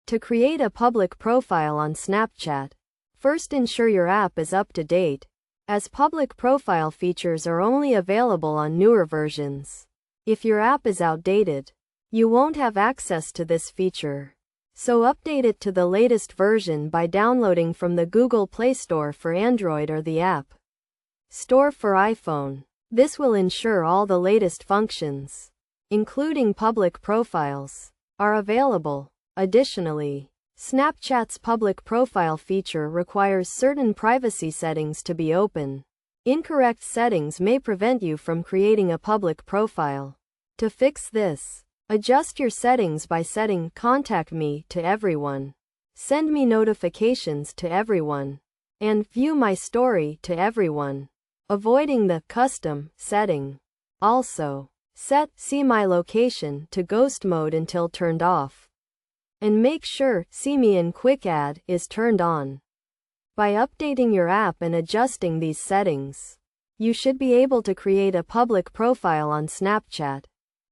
To create a public profile on Snapchat, first ensure your app is up to date, as public profile features are only available on newer versions. If your app is outdated, you won't have access to this feature. So update it to the latest version by downloading from the Google Play Store for Android or the App Store for iPhone. This will ensure all the latest functions, including public profiles, are available. Additionally, Snapchat's public profile feature requires certain privacy settings to be open. Incorrect settings may prevent you from creating a public profile. To fix this, adjust your settings by setting Contact Me to everyone, Send Me notifications to everyone, and View My Story to everyone, avoiding the Custom setting. Also, set See My Location to ghost mode until turned off. And make sure See Me in Quick Add is turned on. By updating your app and adjusting these settings, you should be able to create a public profile on Snapchat.